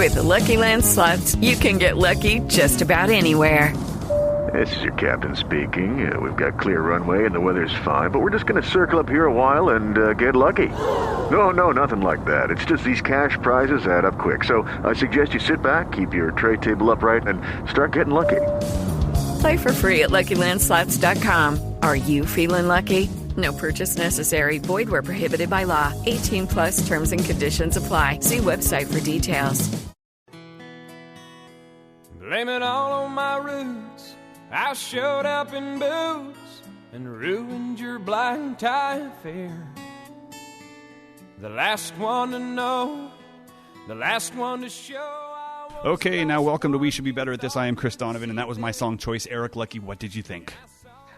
With the Lucky Land Slots, you can get lucky just about anywhere. This is your captain speaking. We've got clear runway and the weather's fine, but we're just going to circle up here a while and get lucky. No, nothing like that. It's just these cash prizes add up quick. So I suggest you sit back, keep your tray table upright, and start getting lucky. Play for free at LuckyLandSlots.com. Are you feeling lucky? No purchase necessary. Void where prohibited by law. 18 plus terms and conditions apply. See website for details. Blame it all on my roots. I showed up in boots and ruined your blind tie affair. The last one to know, the last one to show. Okay, now welcome to We Should Be Better at This. I am Chris Donovan, and that was my song choice. Eric Lucky, what did you think?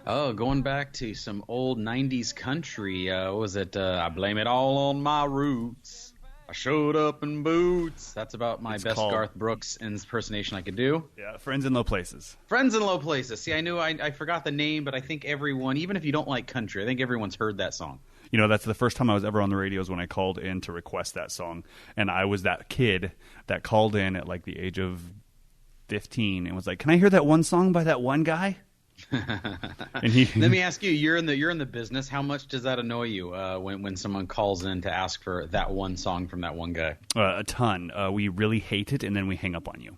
Oh, going back to some old 90s country. What was it? I blame it all on my roots. I showed up in boots. That's about my best Garth Brooks impersonation I could do. Yeah, Friends in Low Places. Friends in Low Places. See, I forgot the name, but I think everyone, even if you don't like country, I think everyone's heard that song. You know, that's the first time I was ever on the radio is when I called in to request that song. And I was that kid that called in at like the age of 15 and was like, can I hear that one song by that one guy? And let me ask you, you're in the business. How much does that annoy you when someone calls in to ask for that one song from that one guy? A ton. We really hate it, and then we hang up on you.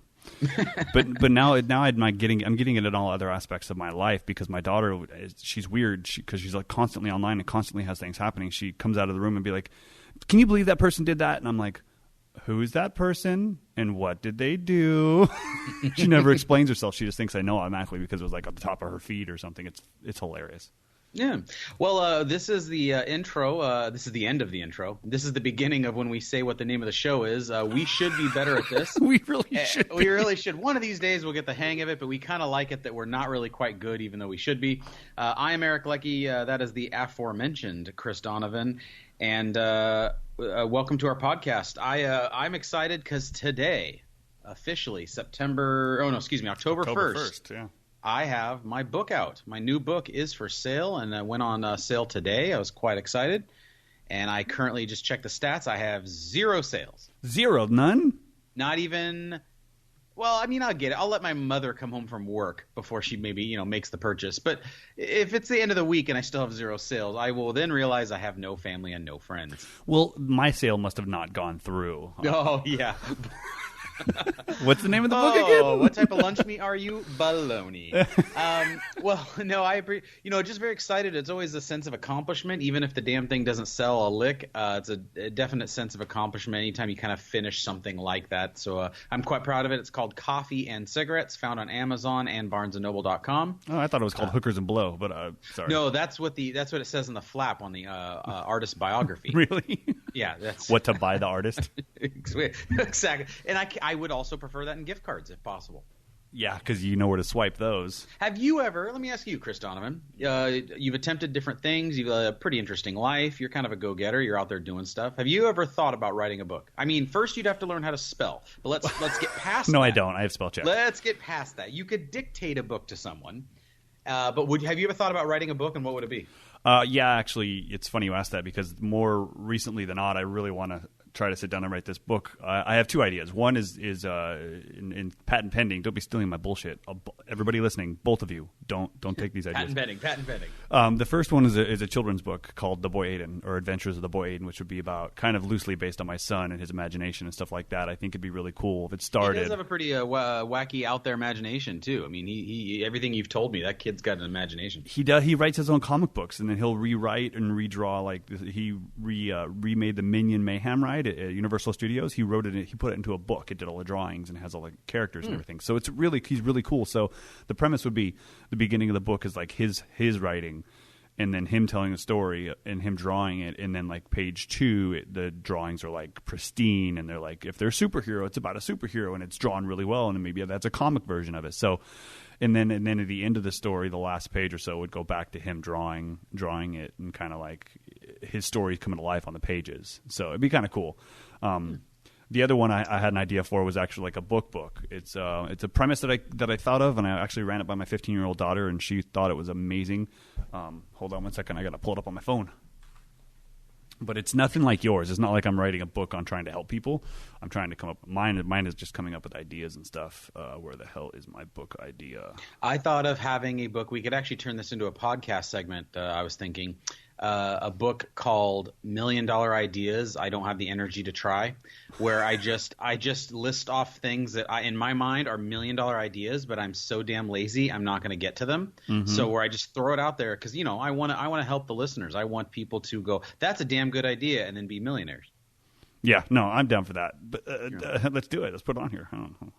but now I'm getting it in all other aspects of my life because my daughter, she's weird because she's like constantly online and constantly has things happening. She comes out of the room and be like, "Can you believe that person did that?" And I'm like, who's that person and what did they do? She never explains herself. She just thinks I know automatically because it was like on the top of her feed or something. It's hilarious. Yeah. Well, this is the intro. This is the end of the intro. This is the beginning of when we say what the name of the show is. We should be better at this. We really should. We really should. One of these days we'll get the hang of it, but we kind of like it that we're not really quite good, even though we should be. I am Eric Lucky. That is the aforementioned Chris Donovan. And welcome to our podcast. I'm excited because today, officially, October 1st. Yeah. I have my book out. My new book is for sale, and I went on sale today. I was quite excited, and I currently just checked the stats. I have 0 sales. 0? None? Not even. Well, I mean, I'll get it. I'll let my mother come home from work before she maybe makes the purchase. But if it's the end of the week and I still have 0 sales, I will then realize I have no family and no friends. Well, my sale must have not gone through. Oh yeah. What's the name of the book again? What type of lunch meat are you? Baloney. Well, no, just very excited. It's always a sense of accomplishment, even if the damn thing doesn't sell a lick. It's a definite sense of accomplishment anytime you kind of finish something like that. So I'm quite proud of it. It's called Coffee and Cigarettes, found on Amazon and BarnesandNoble.com. Oh, I thought it was called Hookers and Blow, but sorry. No, that's what it says in the flap on the artist biography. Really? Yeah, that's what to buy the artist. Exactly, and I would also prefer that in gift cards if possible. Yeah, because you know where to swipe those. Have you ever? Let me ask you, Chris Donovan. You've attempted different things. You've a pretty interesting life. You're kind of a go-getter. You're out there doing stuff. Have you ever thought about writing a book? I mean, first you'd have to learn how to spell. But let's get past. No, that. I don't. I have spell check. Let's get past that. You could dictate a book to someone. But have you ever thought about writing a book, and what would it be? Yeah, actually, it's funny you asked that because more recently than not, I really want to try to sit down and write this book. I have 2 ideas. One is in patent pending. Don't be stealing my bullshit. Everybody listening, both of you, don't take these ideas. Patent pending. The first one is a children's book called The Boy Aiden, or Adventures of the Boy Aiden, which would be about kind of loosely based on my son and his imagination and stuff like that. I think it'd be really cool if it started. He does have a pretty wacky out there imagination too. I mean, he everything you've told me, that kid's got an imagination. He does. He writes his own comic books, and then he'll rewrite and redraw. Like he remade the Minion Mayhem ride at Universal Studios. He wrote it. He put it into a book. It did all the drawings and has all the characters and everything. So he's really cool. So the premise would be the beginning of the book is like his writing, and then him telling a story and him drawing it, and then like page 2, the drawings are like pristine, and they're like, if they're a superhero, it's about a superhero, and it's drawn really well, and then maybe that's a comic version of it. So. And then at the end of the story, the last page or so would go back to him drawing it, and kind of like his story coming to life on the pages. So it'd be kind of cool. The other one I had an idea for was actually like a book. It's a premise that I thought of, and I actually ran it by my 15-year-old daughter, and she thought it was amazing. Hold on one second, I got to pull it up on my phone. But it's nothing like yours. It's not like I'm writing a book on trying to help people. I'm trying to come up. Mine is just coming up with ideas and stuff. Where the hell is my book idea? I thought of having a book. We could actually turn this into a podcast segment. I was thinking a book called $1 Million Ideas I Don't Have the Energy to Try, where I just list off things that in my mind are $1 million ideas, but I'm so damn lazy I'm not going to get to them. Mm-hmm. So where I just throw it out there because I want to help the listeners. I want people to go, that's a damn good idea, and then be millionaires. Yeah, no, I'm down for that. But let's do it. Let's put it on here. I don't know.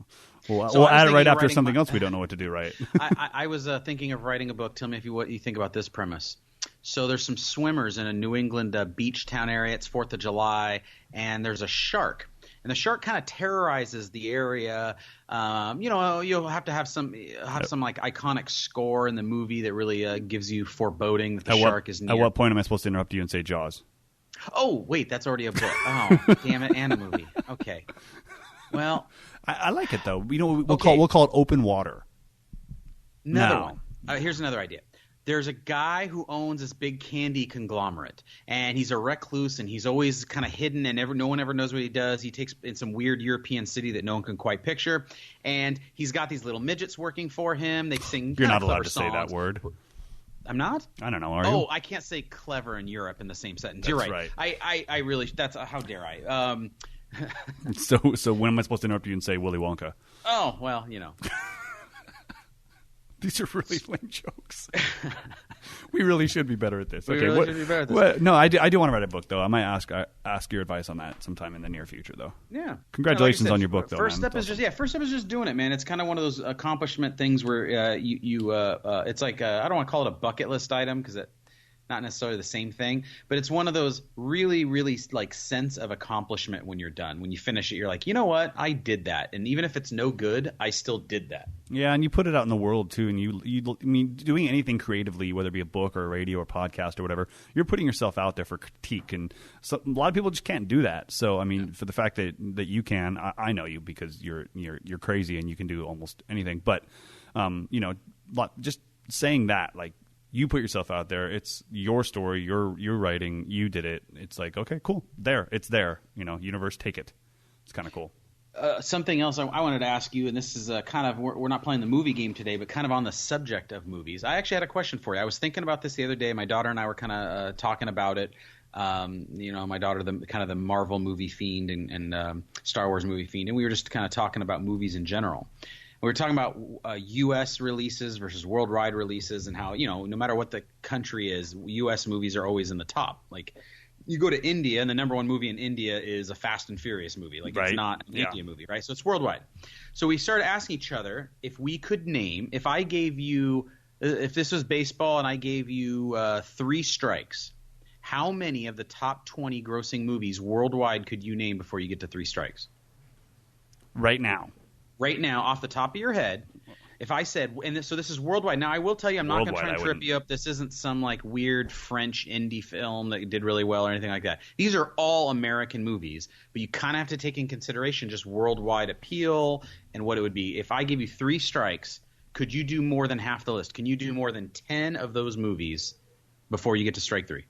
We'll add it right after something else we don't know what to do. Right. I was thinking of writing a book. Tell me what you think about this premise. So there's some swimmers in a New England beach town area. It's 4th of July, and there's a shark. And the shark kind of terrorizes the area. You'll have to have some like iconic score in the movie that really gives you foreboding that the shark is near. At what point am I supposed to interrupt you and say Jaws? Oh, wait, that's already a book. Oh, damn it, and a movie. Okay. Well, I like it though. We'll call it Open Water. Another one. Here's another idea. There's a guy who owns this big candy conglomerate, and he's a recluse, and he's always kind of hidden, and no one ever knows what he does. He takes in some weird European city that no one can quite picture, and he's got these little midgets working for him. They sing. You're not allowed to songs. say that word. I'm not? I don't know. Are you? Oh, I can't say clever in Europe in the same sentence. That's You're right. I really – that's – how dare I? So when am I supposed to interrupt you and say Willy Wonka? Oh, well, These are really lame jokes. We really should be better at this. We really should be better at this. No, I do want to write a book, though. I might ask your advice on that sometime in the near future, though. Yeah. Congratulations on your book, though. First step is just doing it, man. It's kind of one of those accomplishment things where it's like I don't want to call it a bucket list item because it. Not necessarily the same thing, but it's one of those really, really like sense of accomplishment when you're done. When you finish it, you're like, you know what? I did that. And even if it's no good, I still did that. Yeah, and you put it out in the world too. And I mean, doing anything creatively, whether it be a book or a radio or podcast or whatever, you're putting yourself out there for critique. And so a lot of people just can't do that. So, I mean, for the fact that you can, I know you because you're crazy and you can do almost anything. But, just saying that, like, you put yourself out there. It's your story. You're writing. You did it. It's like, okay, cool. It's there. Universe, take it. It's kind of cool. Something else I wanted to ask you, and this is kind of we're not playing the movie game today, but kind of on the subject of movies. I actually had a question for you. I was thinking about this the other day. My daughter and I were kind of talking about it. My daughter, the Marvel movie fiend and Star Wars movie fiend, and we were just kind of talking about movies in general. We were talking about U.S. releases versus worldwide releases and how, no matter what the country is, U.S. movies are always in the top. Like, you go to India, and the number one movie in India is a Fast and Furious movie. Like, It's not an India movie, right? So it's worldwide. So we started asking each other if we could name – if I gave you – if this was baseball and I gave you 3 strikes, how many of the top 20 grossing movies worldwide could you name before you get to 3 strikes? Right now, off the top of your head, if I said – so this is worldwide. Now, I will tell you I'm not going to try and trip you up. This isn't some like weird French indie film that did really well or anything like that. These are all American movies, but you kind of have to take in consideration just worldwide appeal and what it would be. If I give you 3 strikes, could you do more than half the list? Can you do more than 10 of those movies before you get to strike 3?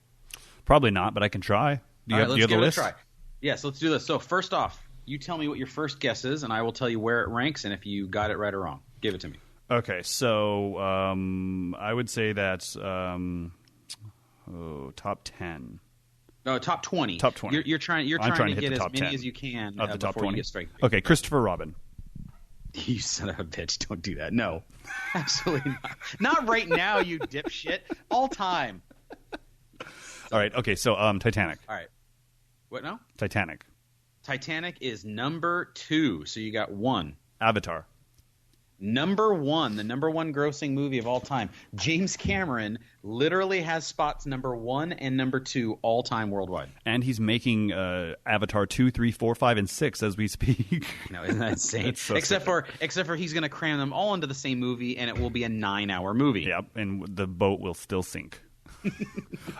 Probably not, but I can try. Do you have the list? Try. Yes, let's do this. So first off, you tell me what your first guess is, and I will tell you where it ranks and if you got it right or wrong. Give it to me. Okay, so I would say that's top 10. No, top 20. Top 20. You're trying to get as many 10 as you can of the top 20. You get strike 3. Okay, Christopher Robin. You son of a bitch! Don't do that. No, absolutely not. Not right now, you dipshit. All time. All right. Okay. So Titanic. All right. What now? Titanic. Titanic is number 2. So you got 1. Avatar. Number 1, the number 1 grossing movie of all time. James Cameron literally has spots number 1 and number 2 all time worldwide. And he's making Avatar 2, 3, 4, 5, and 6 as we speak. No, isn't that insane? So except for he's going to cram them all into the same movie, and it will be a 9-hour movie. Yep, and the boat will still sink.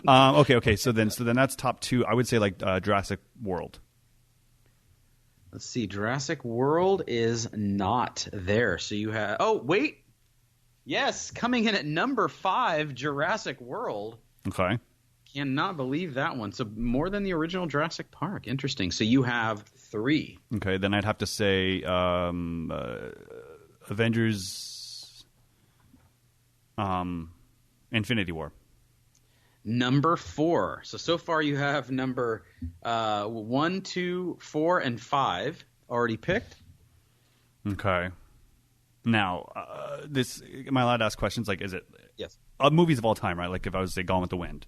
Okay. So then that's top 2. I would say like Jurassic World. Let's see. Jurassic World is not there. So you have – oh, wait. Yes, coming in at number 5, Jurassic World. Okay. Cannot believe that one. So more than the original Jurassic Park. Interesting. So you have 3. Okay, then I'd have to say Avengers Infinity War. Number 4. So far you have number 1, 2, 4, and 5 already picked. Okay. Now, am I allowed to ask questions? Like, is it Yes. Movies of all time, right? Like if I was to say Gone with the Wind.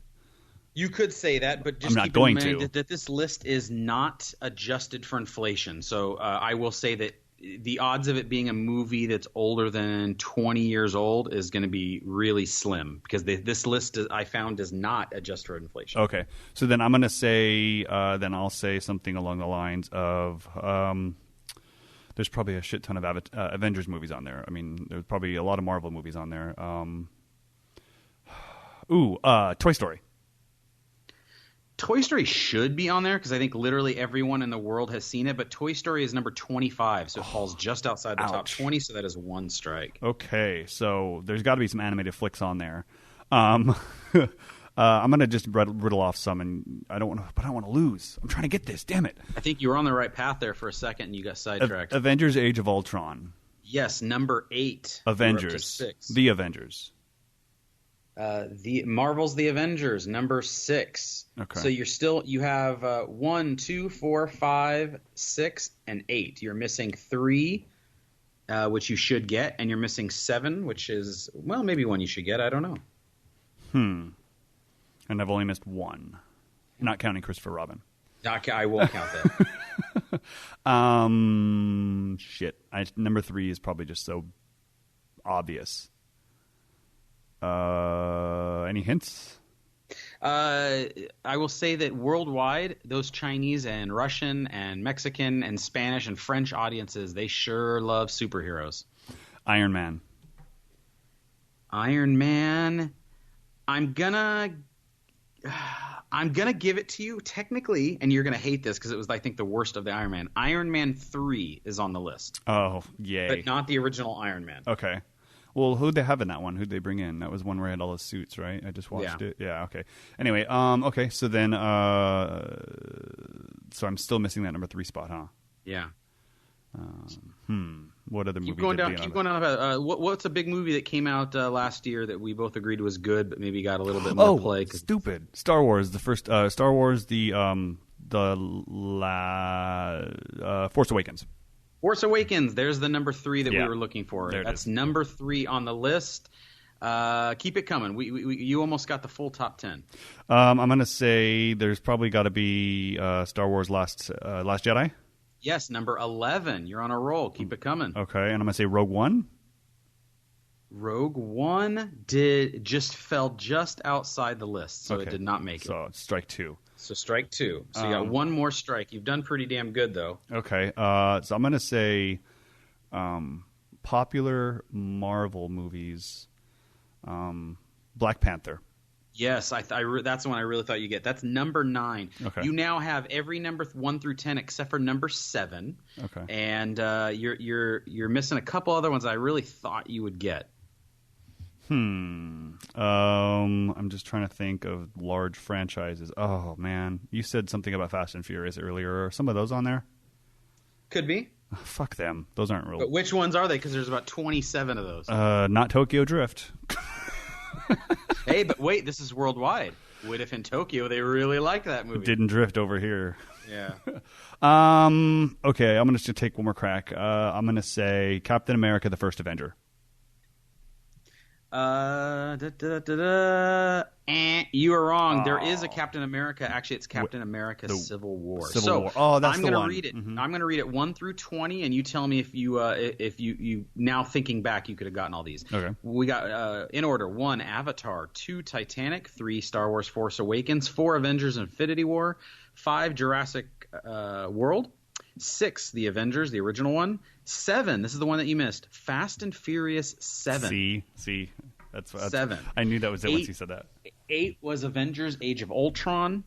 You could say that, but just I'm not keep going in mind to. that this list is not adjusted for inflation. So I will say that the odds of it being a movie that's older than 20 years old is going to be really slim because this list I found does not adjust for inflation. Okay. So then I'm going to say, I'll say something along the lines of, there's probably a shit ton of Avengers movies on there. I mean, there's probably a lot of Marvel movies on there. Toy Story. Toy Story should be on there because I think literally everyone in the world has seen it, but Toy Story is number 25, so it falls just outside the top 20, so that is 1 strike. Okay, so there's got to be some animated flicks on there. I'm going to just riddle off some, and I don't want to lose. I'm trying to get this, damn it. I think you were on the right path there for a second, and you got sidetracked. Avengers Age of Ultron. Yes, number 8. Avengers. 6. The Avengers. The Marvel's The Avengers, number 6. Okay. So you have 1, 2, 4, 5, 6, and 8. You're missing 3, which you should get, and you're missing 7, which is, well, maybe 1 you should get. I don't know. And I've only missed 1, not counting Christopher Robin. I will count that. Shit. Number 3 is probably just so obvious. Any hints? I will say that worldwide, those Chinese and Russian and Mexican and Spanish and French audiences, they sure love superheroes. Iron Man. Iron Man. I'm gonna give it to you technically, and you're gonna hate this because it was, I think, the worst of the Iron Man. Iron Man 3 is on the list. Oh, yay! But not the original Iron Man. Okay. Well, who'd they have in that one? Who'd they bring in? That was one where I had all the suits, right? I just watched it. Yeah. Okay. Anyway. Okay. So then. So I'm still missing that number 3 spot, huh? Yeah. What other movie? Keep going down. About what's a big movie that came out last year that we both agreed was good, but maybe got a little bit more play? Stupid. Star Wars. The first. Star Wars. Force Awakens. Force Awakens. There's the number 3 that we were looking for. That's is. number 3 on the list. Keep it coming. You almost got the full top 10. I'm gonna say there's probably got to be Star Wars Last Jedi. Yes, number 11. You're on a roll. Keep it coming. Okay, and I'm gonna say Rogue One. Rogue One fell just outside the list, so it did not make it. So strike 2. So strike 2. So you got 1 more strike. You've done pretty damn good, though. Okay. So I'm going to say popular Marvel movies. Black Panther. Yes, that's the one I really thought you'd get. That's number 9. Okay. You now have every number 1 through 10 except for number 7. Okay. And you're missing a couple other ones I really thought you would get. I'm just trying to think of large franchises. Oh man, you said something about Fast and Furious earlier. Are some of those on there? Could be. Fuck them. Those aren't real. But which ones are they? Because there's about 27 of those. Not Tokyo Drift. Hey, but wait, this is worldwide. What if in Tokyo they really liked that movie? Didn't drift over here. Yeah. Okay, I'm gonna just take one more crack. I'm gonna say Captain America: The First Avenger. You are wrong. There is a Captain America. Actually, it's Captain America Civil War. Civil War. Oh, that's I'm the one. I'm going to read it. Mm-hmm. I'm going to read it 1 through 20, and you tell me if you now thinking back, you could have gotten all these. Okay. We got in order: 1, Avatar; 2, Titanic; 3, Star Wars: Force Awakens; 4, Avengers: Infinity War; 5, Jurassic World; 6, The Avengers, the original one; 7, this is the one that you missed, Fast and Furious 7. See, that's 7. I knew that was it once you said that. 8 was Avengers: Age of Ultron.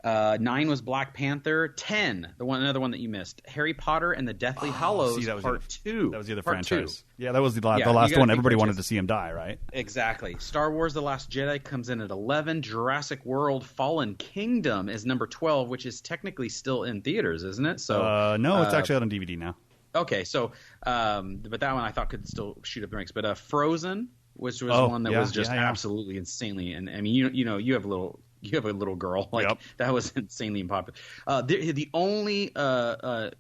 9 was Black Panther. 10, another one that you missed, Harry Potter and the Deathly Hallows Part 2. That was the other Part franchise. 2. Yeah, that was the last one. Everybody wanted to see him die, right? Exactly. Star Wars The Last Jedi comes in at 11. Jurassic World Fallen Kingdom is number 12, which is technically still in theaters, isn't it? So no, it's actually out on DVD now. Okay, so but that one I thought could still shoot up the ranks. But Frozen, which was one that was just absolutely insanely, and I mean you have a little girl, like that was insanely unpopular. The only kind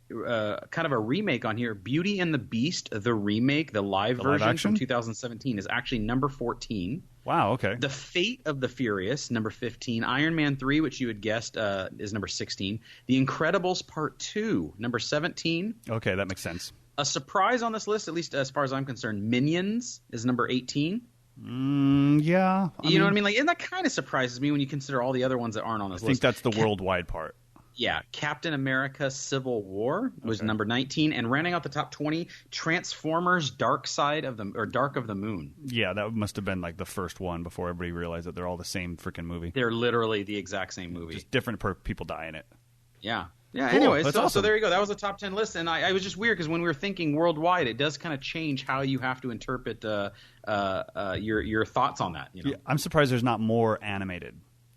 of a remake on here, Beauty and the Beast, the remake, the live version from 2017 is actually number 14. Wow, okay. The Fate of the Furious, number 15. Iron Man 3, which you had guessed, is number 16. The Incredibles Part 2, number 17. Okay, that makes sense. A surprise on this list, at least as far as I'm concerned, Minions is number 18. Yeah. You know what I mean? Like, and that kind of surprises me when you consider all the other ones that aren't on this list. I think that's the worldwide part. Yeah, Captain America Civil War was number 19, and rounding out the top 20, Transformers Dark of the Moon. Yeah, that must have been like the first one before everybody realized that they're all the same freaking movie. They're literally the exact same movie. Just different people die in it. Yeah. Yeah, cool. Anyway, awesome. So there you go. That was a top 10 list, and I was just weird because when we were thinking worldwide, it does kind of change how you have to interpret your thoughts on that. You know? Yeah, I'm surprised there's not more animated.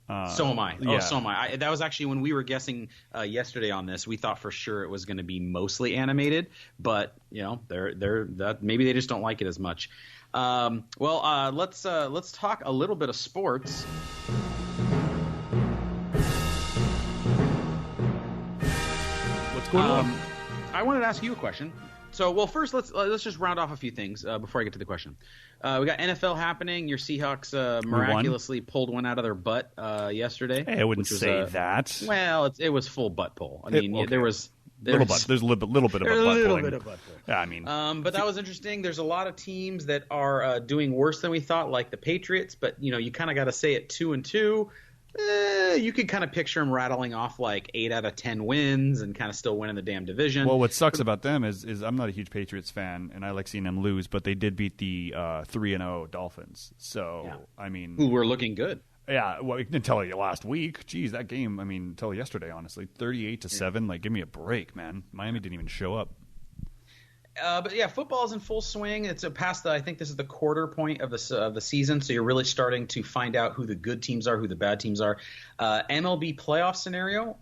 So am I. Oh, so am I. That was actually when we were guessing yesterday on this. We thought for sure it was going to be mostly animated, but maybe they just don't like it as much. Let's talk a little bit of sports. What's going on? I wanted to ask you a question. So, well, first let's just round off a few things before I get to the question. We got NFL happening. Your Seahawks miraculously pulled one out of their butt yesterday. Hey, I wouldn't say that. Well, it was full butt pull. I mean, there's a little bit of a butt pull. Yeah, I mean, but that was interesting. There's a lot of teams that are doing worse than we thought, like the Patriots. But you kind of got to say it 2-2. You could kind of picture them rattling off like 8 out of 10 wins and kind of still winning the damn division. Well, what sucks about them is I'm not a huge Patriots fan, and I like seeing them lose, but they did beat the 3-0 Dolphins. So, I mean, who were looking good. Yeah, well, until last week. Geez, that game, I mean, until yesterday, honestly. 38-7. Like, give me a break, man. Miami didn't even show up. But yeah, football's in full swing. It's past I think this is the quarter point of the season, so you're really starting to find out who the good teams are, who the bad teams are. MLB playoff scenario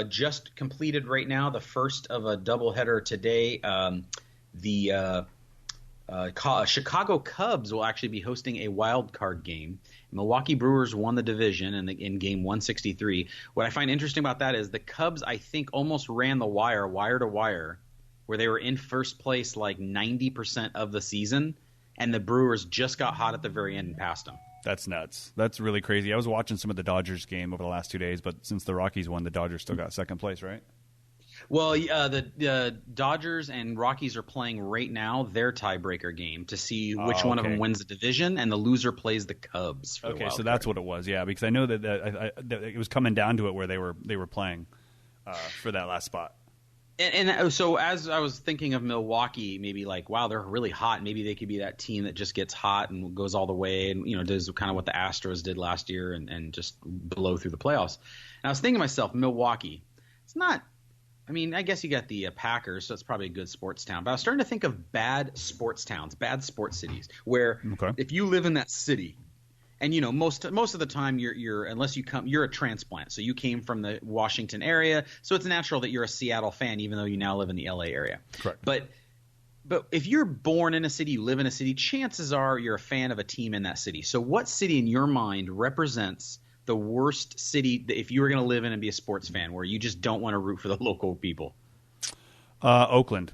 just completed right now, the first of a doubleheader today. The Chicago Cubs will actually be hosting a wild card game. Milwaukee Brewers won the division in game 163. What I find interesting about that is the Cubs, I think, almost ran the wire to wire, where they were in first place like 90% of the season, and the Brewers just got hot at the very end and passed them. That's nuts. That's really crazy. I was watching some of the Dodgers game over the last 2 days, but since the Rockies won, the Dodgers still got second place, right? Well, the Dodgers and Rockies are playing right now their tiebreaker game to see which one of them wins the division, and the loser plays the Cubs. Okay, so that's what it was, yeah, because I know that it was coming down to it where they were playing for that last spot. And so as I was thinking of Milwaukee, maybe like, wow, they're really hot. Maybe they could be that team that just gets hot and goes all the way and, does kind of what the Astros did last year and just blow through the playoffs. And I was thinking to myself, Milwaukee, it's not – I mean, I guess you got the Packers, so it's probably a good sports town. But I was starting to think of bad sports towns, bad sports cities, where if you live in that city – and most of the time you're unless you come, you're a transplant. So you came from the Washington area, so it's natural that you're a Seattle fan, even though you now live in the LA area. Correct. But if you're born in a city, you live in a city, chances are you're a fan of a team in that city. So what city in your mind represents the worst city if you were going to live in and be a sports fan, where you just don't want to root for the local people? Oakland.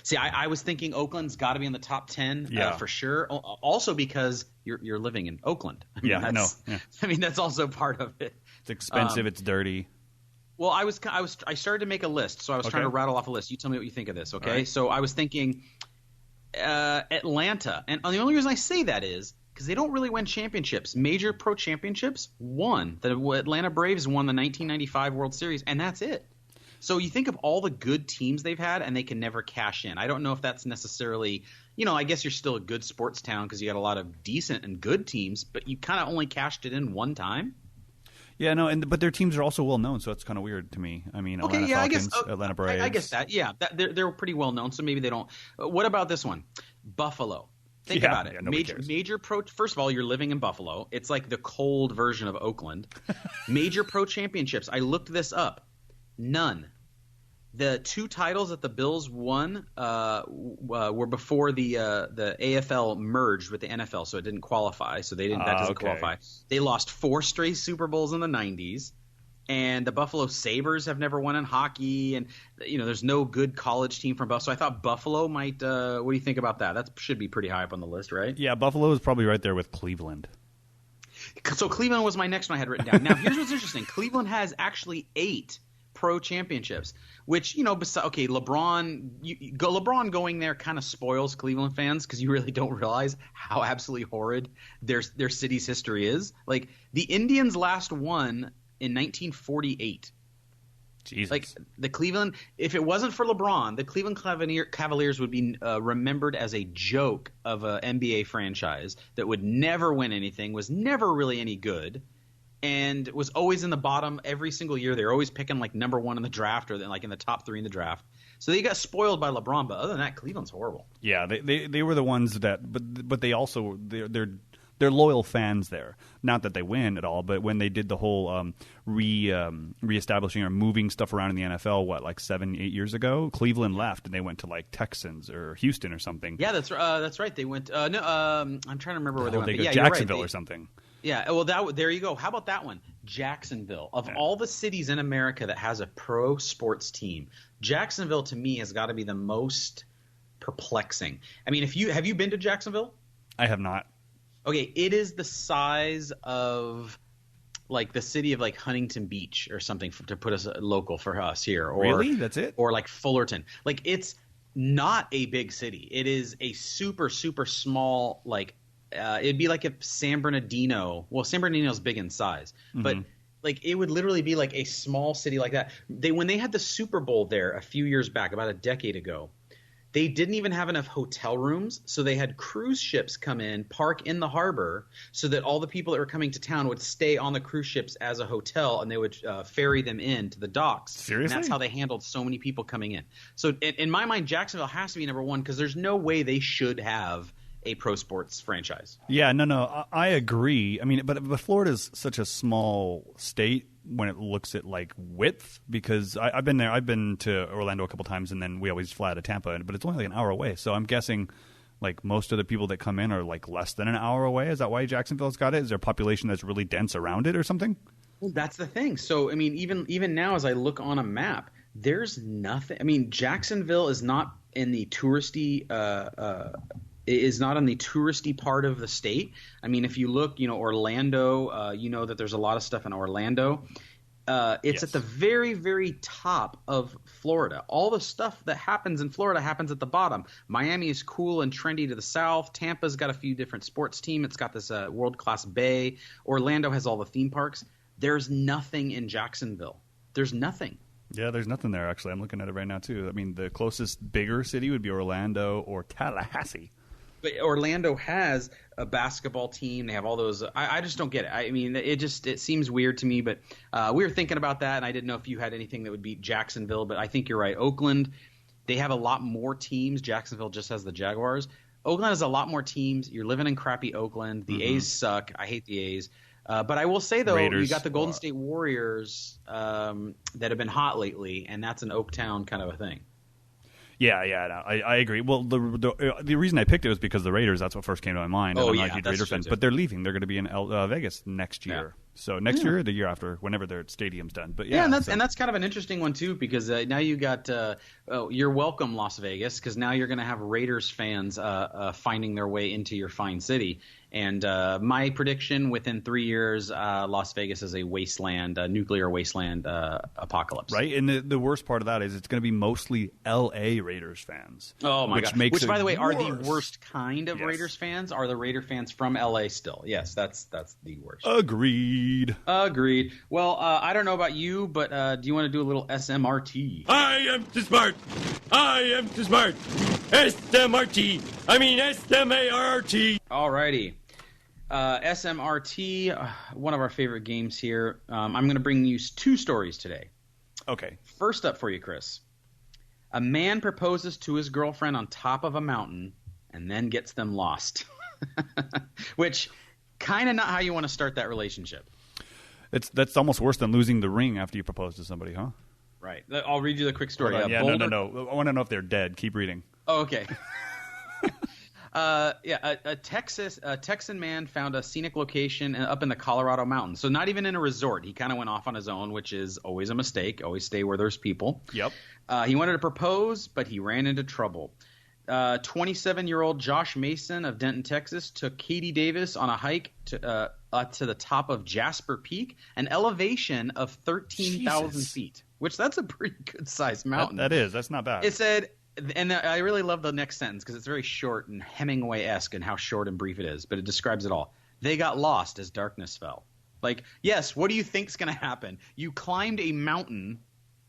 See, I was thinking Oakland's got to be in the top 10 for sure. Also because you're living in Oakland. I mean, that's also part of it. It's expensive. It's dirty. Well, I started to make a list, so I was trying to rattle off a list. You tell me what you think of this, okay? Right. So I was thinking Atlanta, and the only reason I say that is because they don't really win championships. Major pro championships won. The Atlanta Braves won the 1995 World Series, and that's it. So you think of all the good teams they've had, and they can never cash in. I don't know if that's necessarily – I guess you're still a good sports town because you got a lot of decent and good teams, but you kind of only cashed it in one time. Yeah, no, but their teams are also well known, so it's kind of weird to me. I mean, Atlanta Falcons, Atlanta Braves. I guess that. Yeah, they're pretty well known, so maybe they don't. What about this one, Buffalo? Think about it. Yeah, major pro. First of all, you're living in Buffalo. It's like the cold version of Oakland. Major pro championships. I looked this up. None. The 2 titles that the Bills won were before the AFL merged with the NFL, so it didn't qualify. So that doesn't qualify. They lost 4 straight Super Bowls in the 90s, and the Buffalo Sabres have never won in hockey. And there's no good college team from Buffalo. So I thought Buffalo might. What do you think about that? That should be pretty high up on the list, right? Yeah, Buffalo is probably right there with Cleveland. So Cleveland was my next one I had written down. Now here's what's interesting: Cleveland has actually 8 pro championships, which LeBron going there kind of spoils Cleveland fans because you really don't realize how absolutely horrid their city's history is. Like the Indians last won in 1948. Jesus. Like the Cleveland, if it wasn't for LeBron, the Cleveland Cavaliers would be remembered as a joke of an NBA franchise that would never win anything, was never really any good, and was always in the bottom every single year. They're always picking like number 1 in the draft or like in the top 3 in the draft. So they got spoiled by LeBron, but other than that, Cleveland's horrible. Yeah, they were the ones that, but they also they're loyal fans there. Not that they win at all, but when they did the whole reestablishing or moving stuff around in the NFL, like 7-8 years ago, Cleveland left and they went to like Texans or Houston or something. Yeah, that's right. They went. I'm trying to remember where they went. They go yeah, Jacksonville right. or something. Yeah, well, there you go. How about that one? Jacksonville. Of all the cities in America that has a pro sports team, Jacksonville to me has got to be the most perplexing. I mean, have you been to Jacksonville? I have not. Okay, it is the size of like the city of like Huntington Beach or something to put us local for us here. Or, really? That's it? Or like Fullerton. Like it's not a big city. It is a super, super small like it'd be like if San Bernardino – well, San Bernardino's big in size. Mm-hmm. But like it would literally be like a small city like that. When they had the Super Bowl there a few years back, about a decade ago, they didn't even have enough hotel rooms. So they had cruise ships come in, park in the harbor so that all the people that were coming to town would stay on the cruise ships as a hotel, and they would ferry them in to the docks. Seriously? And that's how they handled so many people coming in. So in my mind, Jacksonville has to be number 1 because there's no way they should have a pro sports franchise. Yeah, no, I agree. I mean, but Florida's such a small state when it looks at like width, because I've been there. I've been to Orlando a couple times, and then we always fly to Tampa, but it's only like an hour away. So I'm guessing like most of the people that come in are like less than an hour away. Is that why Jacksonville's got it? Is there a population that's really dense around it or something? Well, that's the thing. So I mean, even now as I look on a map, there's nothing. I mean, Jacksonville is not in the touristy is not on the touristy part of the state. I mean, if you look, Orlando, that there's a lot of stuff in Orlando. It's at the very, very top of Florida. All the stuff that happens in Florida happens at the bottom. Miami is cool and trendy to the south. Tampa's got a few different sports teams. It's got this world-class bay. Orlando has all the theme parks. There's nothing in Jacksonville. There's nothing. Yeah, there's nothing there, actually. I'm looking at it right now, too. I mean, the closest bigger city would be Orlando or Tallahassee. But Orlando has a basketball team. They have all those. I just don't get it. I mean, it seems weird to me. But we were thinking about that, and I didn't know if you had anything that would beat Jacksonville. But I think you're right. Oakland, they have a lot more teams. Jacksonville just has the Jaguars. Oakland has a lot more teams. You're living in crappy Oakland. The A's suck. I hate the A's. But I will say, though, Raiders. You got the Golden State Warriors that have been hot lately, and that's an Oaktown kind of a thing. Yeah, no, I agree. Well, the reason I picked it was because the Raiders, that's what first came to my mind. Oh, I'm yeah, not a huge that's Raider fan, but they're leaving. They're going to be in Vegas next year. Yeah. So next year or the year after, whenever their stadium's done. But and that's kind of an interesting one, too, because now you got you're welcome, Las Vegas, because now you're going to have Raiders fans finding their way into your fine city. And my prediction, within 3 years, Las Vegas is a wasteland, a nuclear wasteland apocalypse. Right, and the worst part of that is it's going to be mostly L.A. Raiders fans. Oh, my God. Which, by the way, worse. are the worst kind of Raiders fans, are the Raider fans from L.A. still. Yes, that's the worst. Agreed. Well, I don't know about you, but do you want to do a little SMRT? I am too smart. SMRT. I mean SMART. Alrighty. SMRT, one of our favorite games here. I'm going to bring you 2 stories today. Okay. First up for you, Chris. A man proposes to his girlfriend on top of a mountain and then gets them lost. Which, kind of not how you want to start that relationship. That's almost worse than losing the ring after you propose to somebody, huh? Right. I'll read you the quick story. Yeah, no. I want to know if they're dead. Keep reading. Oh, okay. A Texan man found a scenic location up in the Colorado mountains. So not even in a resort. He kind of went off on his own, which is always a mistake. Always stay where there's people. Yep. He wanted to propose, but he ran into trouble. 27-year-old Josh Mason of Denton, Texas, took Katie Davis on a hike to the top of Jasper Peak, an elevation of 13,000 feet, which that's a pretty good-sized mountain. That is. That's not bad. It said, and I really love the next sentence because it's very short and Hemingway-esque in how short and brief it is, but it describes it all. They got lost as darkness fell. Like, yes, what do you think's going to happen? You climbed a mountain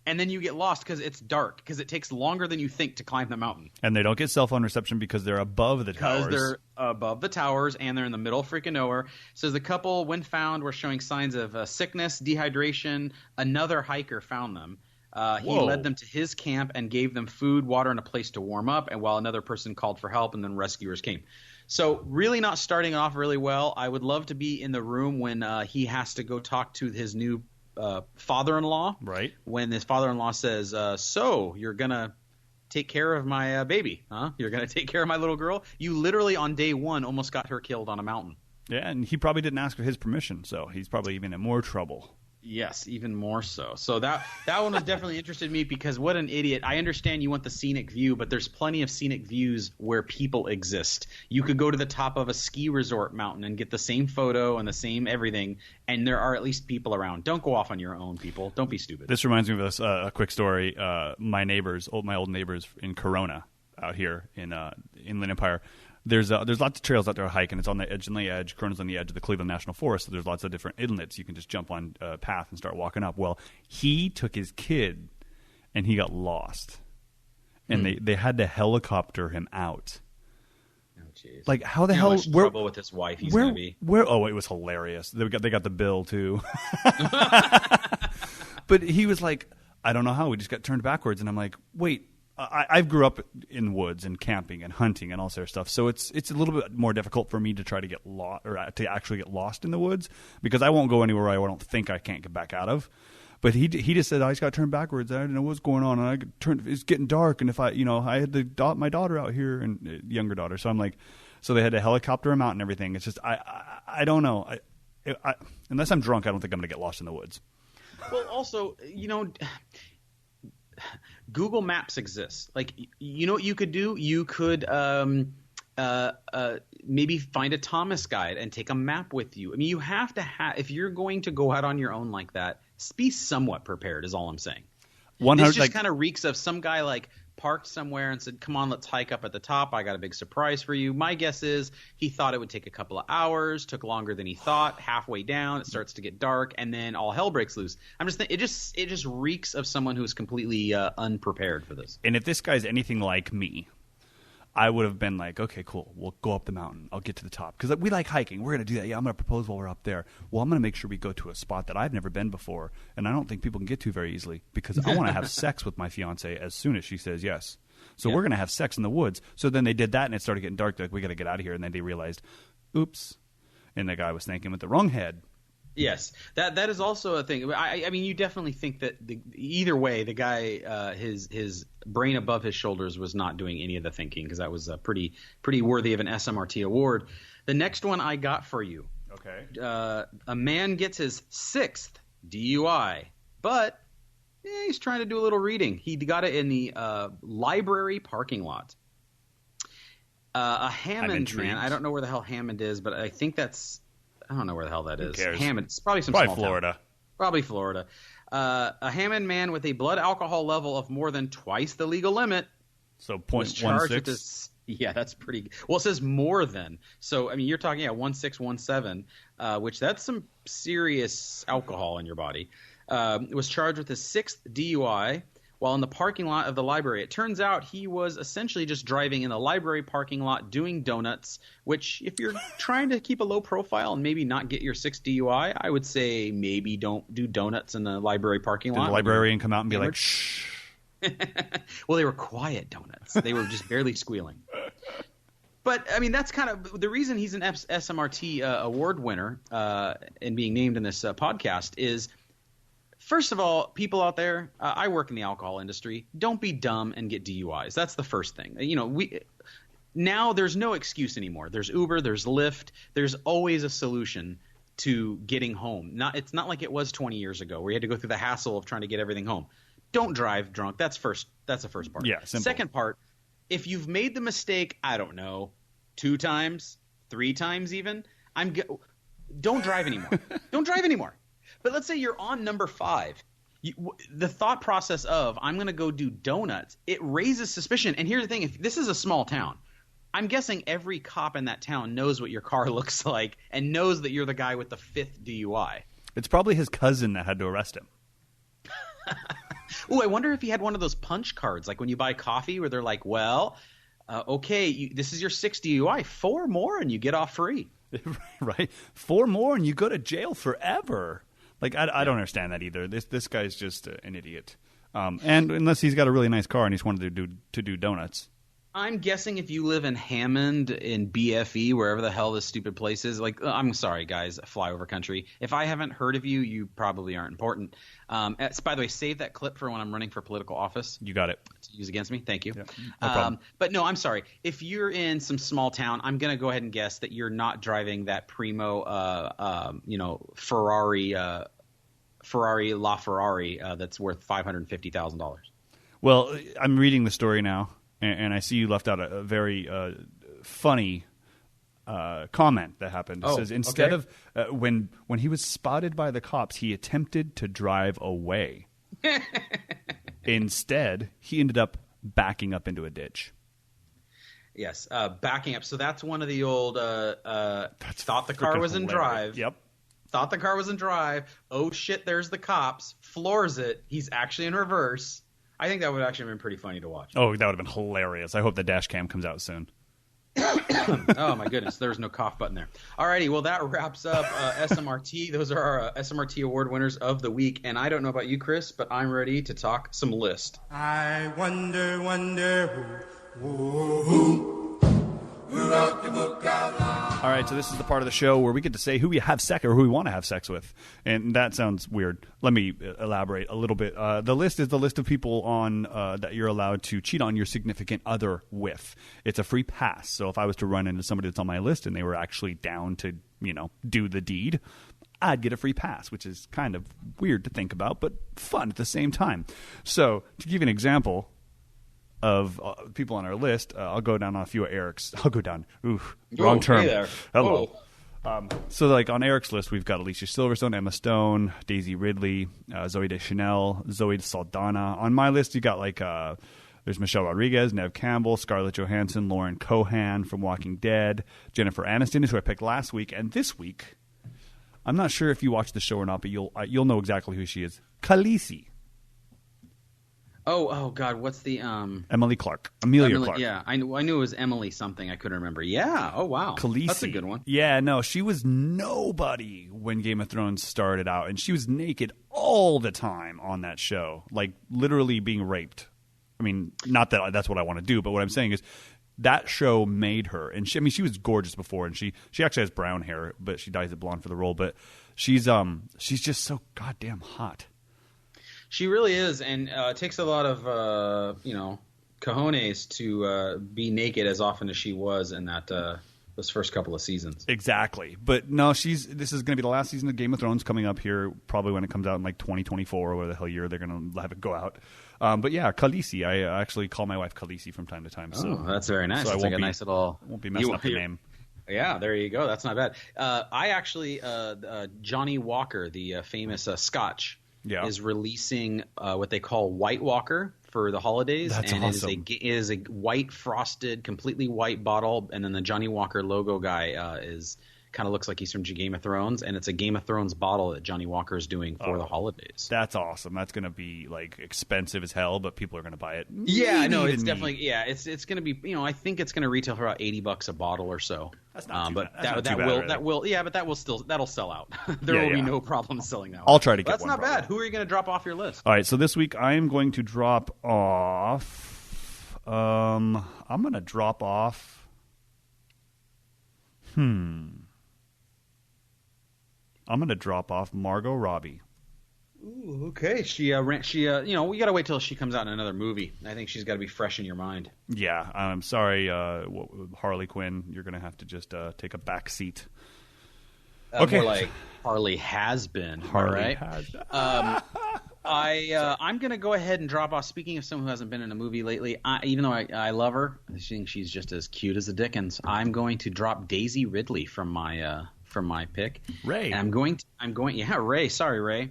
and then you get lost because it's dark, because it takes longer than you think to climb the mountain. And they don't get cell phone reception because they're above the towers. Because they're above the towers and they're in the middle of freaking nowhere. So the couple, when found, were showing signs of sickness, dehydration. Another hiker found them. He led them to his camp and gave them food, water, and a place to warm up, and while another person called for help, and then rescuers came. So really not starting off really well. I would love to be in the room when he has to go talk to his new father-in-law. Right. When his father-in-law says, so you're going to take care of my baby, huh? You're going to take care of my little girl? You literally on day 1 almost got her killed on a mountain. Yeah, and he probably didn't ask for his permission, so he's probably even in more trouble. Yes, even more so. So that one was definitely interested me because what an idiot. I understand you want the scenic view, but there's plenty of scenic views where people exist. You could go to the top of a ski resort mountain and get the same photo and the same everything, and there are at least people around. Don't go off on your own, people. Don't be stupid. This reminds me of a quick story. My old neighbors in Corona out here in Inland Empire. There's lots of trails out there to hike, and it's on the edge. Corona's on the edge of the Cleveland National Forest, so there's lots of different inlets. You can just jump on a path and start walking up. Well, he took his kid, and he got lost, and they had to helicopter him out. Oh, jeez. Like, how the how hell? much trouble with his wife he's going to be. Oh, it was hilarious. They got the bill, too. But he was like, I don't know how. We just got turned backwards, and I'm like, wait. I grew up in woods and camping and hunting and all sort of stuff, so it's a little bit more difficult for me to try to get lost or to actually get lost in the woods because I won't go anywhere I don't think I can't get back out of. But he just said I just got turned backwards. I didn't know what's going on, and it's getting dark, and if I had my daughter out here and younger daughter, so I'm like, so they had to helicopter him out and everything. It's just I don't know. Unless I'm drunk, I don't think I'm going to get lost in the woods. Well, also, Google Maps exists. Like, you know what you could do? You could maybe find a Thomas guide and take a map with you. I mean, you have to if you're going to go out on your own like that, be somewhat prepared is all I'm saying. This just kind of reeks of some guy like parked somewhere and said, come on, let's hike up at the top. I got a big surprise for you. My guess is he thought it would take a couple of hours, took longer than he thought. Halfway down, it starts to get dark, and then all hell breaks loose. I'm just thinking, it just reeks of someone who is completely unprepared for this. And if this guy's anything like me, I would have been like, okay, cool. We'll go up the mountain. I'll get to the top. Because we like hiking. We're going to do that. Yeah, I'm going to propose while we're up there. Well, I'm going to make sure we go to a spot that I've never been before, and I don't think people can get to very easily because I want to have sex with my fiance as soon as she says yes. So we're going to have sex in the woods. So then they did that, and it started getting dark. They're like, we got to get out of here. And then they realized, oops. And the guy was thinking with the wrong head. Yes, that is also a thing. I mean, you definitely think that either way, the guy, his brain above his shoulders was not doing any of the thinking because that was pretty worthy of an SMRT award. The next one I got for you. Okay. A man gets his 6th DUI, but he's trying to do a little reading. He got it in the library parking lot. A Hammond man. I don't know where the hell Hammond is, but I think that's. I don't know where the hell that is. Who cares? Hammond. It's probably some small Florida. Town. Probably Florida. A Hammond man with a blood alcohol level of more than twice the legal limit. So 0.16. Yeah, that's pretty. Well, it says more than. So I mean, you're talking 1617, which that's some serious alcohol in your body. Was charged with his 6th DUI while in the parking lot of the library. It turns out he was essentially just driving in the library parking lot doing donuts, which if you're trying to keep a low profile and maybe not get your 6 DUI, I would say maybe don't do donuts in the library parking lot. Did the librarian come out and be like, shh? Well, they were quiet donuts. They were just barely squealing. But, I mean, that's kind of the reason he's an SMRT award winner and being named in this podcast is, first of all, people out there, I work in the alcohol industry. Don't be dumb and get DUIs. That's the first thing. You know, now there's no excuse anymore. There's Uber, there's Lyft. There's always a solution to getting home. It's not like it was 20 years ago where you had to go through the hassle of trying to get everything home. Don't drive drunk. That's the first part. Yeah, simple. Second part, if you've made the mistake, I don't know, 2 times, 3 times even, don't drive anymore. Don't drive anymore. But let's say you're on number 5. The thought process of I'm going to go do donuts, it raises suspicion. And here's the thing. If this is a small town, I'm guessing every cop in that town knows what your car looks like and knows that you're the guy with the 5th DUI. It's probably his cousin that had to arrest him. Oh, I wonder if he had one of those punch cards, like when you buy coffee where they're like, well, okay, this is your 6 DUI, 4 more and you get off free. Right? 4 more and you go to jail forever. Like, I don't understand that either. This guy's just an idiot. And unless he's got a really nice car and he's wanted to do donuts. I'm guessing if you live in Hammond, in BFE, wherever the hell this stupid place is, like, I'm sorry, guys, flyover country. If I haven't heard of you, you probably aren't important. By the way, save that clip for when I'm running for political office. You got it. To use against me. Thank you. Yeah, no problem. But no, I'm sorry. If you're in some small town, I'm going to go ahead and guess that you're not driving that primo, Ferrari LaFerrari that's worth $550,000. Well, I'm reading the story now. And I see you left out a very funny comment that happened. It says instead of when he was spotted by the cops, he attempted to drive away. Instead, he ended up backing up into a ditch. Yes, backing up. So that's one of the old thought the car was in drive. Yep. Thought the car was in drive. Oh, shit, there's the cops. Floors it. He's actually in reverse. I think that would actually have been pretty funny to watch. Oh, that would have been hilarious. I hope the dash cam comes out soon. Oh, my goodness. There's no cough button there. All righty. Well, that wraps up SMRT. Those are our SMRT award winners of the week. And I don't know about you, Chris, but I'm ready to talk some list. I wonder who wrote the book of life. All right, so this is the part of the show where we get to say who we have sex or who we want to have sex with. And that sounds weird. Let me elaborate a little bit. The list is the list of people on that you're allowed to cheat on your significant other with. It's a free pass. So if I was to run into somebody that's on my list and they were actually down to, do the deed, I'd get a free pass, which is kind of weird to think about, but fun at the same time. So to give you an example of people on our list, I'll go down on a few of Eric's. I'll go down. Wrong term. Hey there. Hello. So like on Eric's list, we've got Alicia Silverstone, Emma Stone, Daisy Ridley, Zoe Deschanel, Zoe Saldana. On my list, you got there's Michelle Rodriguez, Neve Campbell, Scarlett Johansson, Lauren Cohan from Walking Dead, Jennifer Aniston is who I picked last week, and this week, I'm not sure if you watched the show or not, but you'll know exactly who she is. Khaleesi. Oh God! What's the Emily Clark? Amelia Clark. Yeah, I knew it was Emily something. I couldn't remember. Yeah. Oh wow. Khaleesi. That's a good one. Yeah. No, she was nobody when Game of Thrones started out, and she was naked all the time on that show, like literally being raped. I mean, not that that's what I want to do, but what I'm saying is that show made her, and she was gorgeous before, and she actually has brown hair, but she dyes it blonde for the role. But she's just so goddamn hot. She really is, and it takes a lot of cojones to be naked as often as she was in that those first couple of seasons. Exactly, but no, this is going to be the last season of Game of Thrones coming up here, probably when it comes out in like 2024 or whatever the hell year they're going to have it go out. But yeah, Khaleesi. I actually call my wife Khaleesi from time to time. So that's very nice. So that's like a nice little. Won't be messing up the name. Yeah, there you go. That's not bad. I actually Johnny Walker, the famous Scotch. Yeah. Is releasing what they call White Walker for the holidays. That's and awesome. It is a white frosted, completely white bottle, and then the Johnny Walker logo guy is kind of looks like he's from Game of Thrones, and it's a Game of Thrones bottle that Johnny Walker is doing for the holidays. That's awesome. That's going to be like expensive as hell, but people are going to buy it. Yeah, no, it's definitely it's going to be, I think it's going to retail for about $80 a bottle or so. That's not too but bad. that'll sell out. There will be no problem selling that. I'll try to get That's one. That's not probably. bad. Who are you going to drop off your list? All right, so this week I am going to drop off. I'm going to drop off. I'm going to drop off Margot Robbie. Ooh, okay. We got to wait till she comes out in another movie. I think she's got to be fresh in your mind. Yeah, I'm sorry, Harley Quinn. You're going to have to just take a back seat. Okay. More like Harley has been. Harley right? has. I'm going to go ahead and drop off. Speaking of someone who hasn't been in a movie lately, even though I love her, I think she's just as cute as the Dickens. I'm going to drop Daisy Ridley from my pick. Ray. And Ray. Sorry, Ray.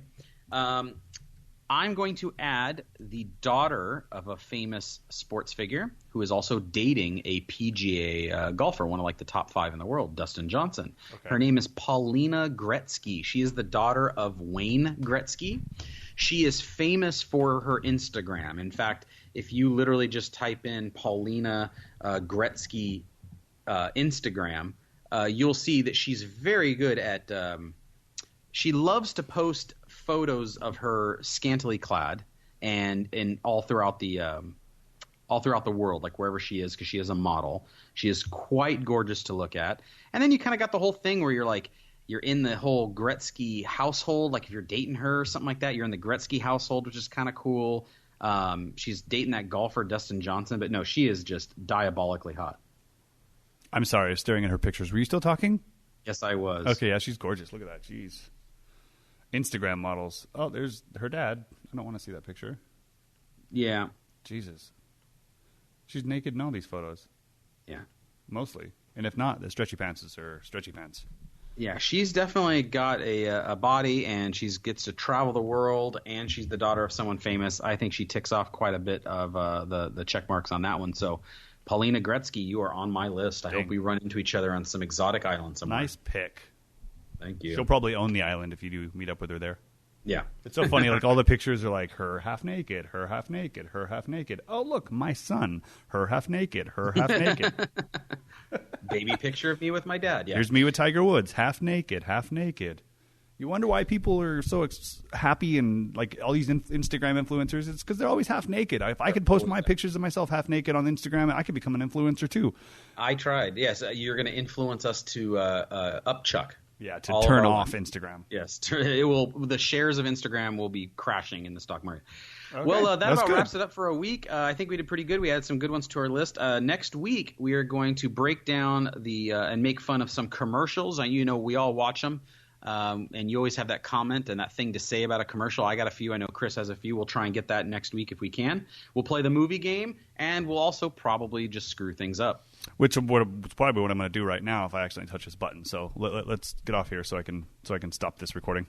I'm going to add the daughter of a famous sports figure who is also dating a PGA golfer, one of like the top 5 in the world, Dustin Johnson. Okay. Her name is Paulina Gretzky. She is the daughter of Wayne Gretzky. She is famous for her Instagram. In fact, if you literally just type in Paulina Gretzky Instagram, you'll see that she's very good at she loves to post photos of her scantily clad and all throughout the world, like wherever she is, because she is a model. She is quite gorgeous to look at. And then you kind of got the whole thing where you're in the whole Gretzky household. Like if you're dating her or something like that, you're in the Gretzky household, which is kind of cool. She's dating that golfer Dustin Johnson, but no, she is just diabolically hot. I'm sorry, I was staring at her pictures. Were you still talking? Yes, I was. Okay, yeah, she's gorgeous. Look at that. Jeez. Instagram models. Oh, there's her dad. I don't want to see that picture. Yeah. Jesus. She's naked in all these photos. Yeah. Mostly. And if not, the stretchy pants is her stretchy pants. Yeah, she's definitely got a body, and she gets to travel the world, and she's the daughter of someone famous. I think she ticks off quite a bit of the check marks on that one. So, Paulina Gretzky, you are on my list. I hope we run into each other on some exotic island somewhere. Nice pick. Thank you. She'll probably own the island if you do meet up with her there. Yeah. It's so funny. Like all the pictures are like her half naked, her half naked, her half naked. Oh, look, my son. Her half naked, her half naked. Baby picture of me with my dad. Yeah. Here's me with Tiger Woods, half naked, half naked. You wonder why people are so happy and like all these Instagram influencers. It's because they're always half naked. If I could post my pictures of myself half naked on Instagram, I could become an influencer too. I tried. Yes, you're going to influence us to upchuck. Yeah, to turn off Instagram. Yes, it will. The shares of Instagram will be crashing in the stock market. Okay, well, that about wraps it up for a week. I think we did pretty good. We added some good ones to our list. Next week, we are going to break down and make fun of some commercials. We all watch them. And you always have that comment and that thing to say about a commercial. I got a few. I know Chris has a few. We'll try and get that next week if we can. We'll play the movie game, and we'll also probably just screw things up. Which is probably what I'm going to do right now if I accidentally touch this button. So let's get off here so I can stop this recording.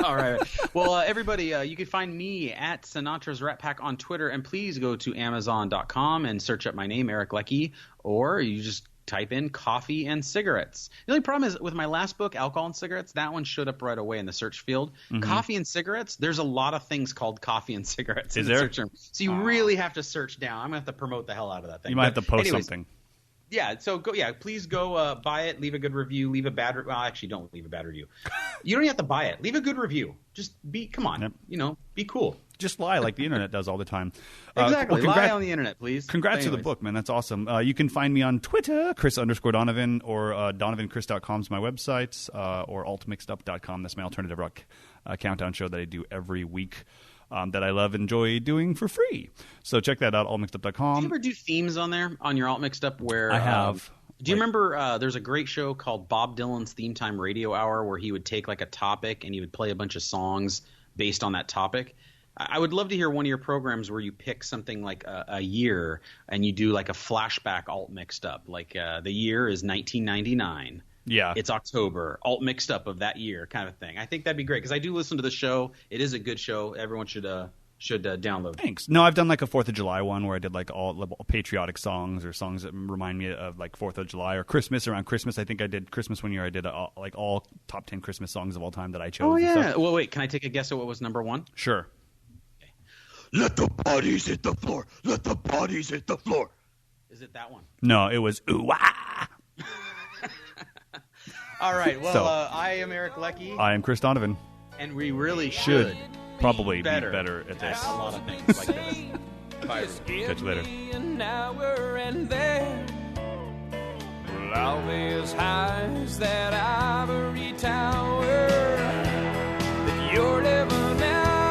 All right. Well, everybody, you can find me at Sinatra's Rat Pack on Twitter, and please go to Amazon.com and search up my name, Eric Leckie, or you just type in coffee and cigarettes. The only problem is with my last book, Alcohol and Cigarettes, that one showed up right away in the search field. Mm-hmm. Coffee and cigarettes, there's a lot of things called coffee and cigarettes in the search term. So you really have to search down. I'm going to have to promote the hell out of that thing. You might have to post something. Yeah, so please go buy it, leave a good review, leave a bad review. Well, actually, don't leave a bad review. You don't even have to buy it. Leave a good review. Just be cool. Just lie like the internet does all the time. Exactly. Lie on the internet, please. Congrats to the book, man. That's awesome. You can find me on Twitter, Chris_Donovan, or DonovanChris.com is my website, or altmixedup.com. That's my alternative rock countdown show that I do every week. That I love and enjoy doing for free. So check that out, altmixedup.com. Do you ever do themes on there, on your Alt Mixed Up? Where I have. Do you remember there's a great show called Bob Dylan's Theme Time Radio Hour where he would take like a topic and he would play a bunch of songs based on that topic? I would love to hear one of your programs where you pick something like a year and you do like a flashback Alt Mixed Up. Like the year is 1999. Yeah. It's October, alt mixed up of that year kind of thing. I think that'd be great because I do listen to the show. It is a good show. Everyone should should download. Thanks. No, I've done like a 4th of July one where I did like all patriotic songs or songs that remind me of like 4th of July or Christmas. Around Christmas, I think I did Christmas one year. I did like all top 10 Christmas songs of all time that I chose. Oh yeah. Well, wait. Can I take a guess at what was number 1? Sure. Okay. Let the bodies hit the floor. Let the bodies hit the floor. Is it that one? No, it was ooh ah. All right. Well, I am Eric Leckie. I am Chris Donovan. And we really should probably be better at this. A lot of things like this. Bye. Catch you later. An hour and there will I'll be as high as that ivory tower that you're living now.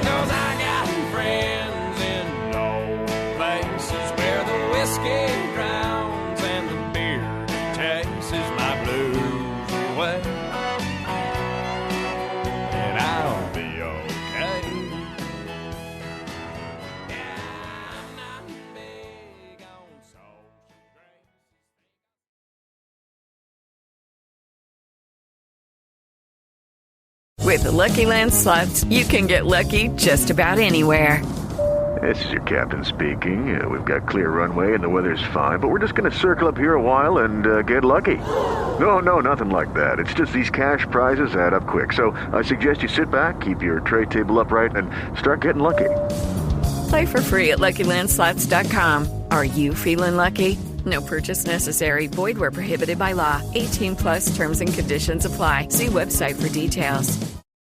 'Cause I got friends in low places where the whiskey drowns and the beer takes my blues away. With the Lucky Land Slots, you can get lucky just about anywhere. This is your captain speaking. We've got clear runway and the weather's fine, but we're just going to circle up here a while and get lucky. No, nothing like that. It's just these cash prizes add up quick. So I suggest you sit back, keep your tray table upright, and start getting lucky. Play for free at LuckyLandSlots.com. Are you feeling lucky? No purchase necessary. Void where prohibited by law. 18+ terms and conditions apply. See website for details.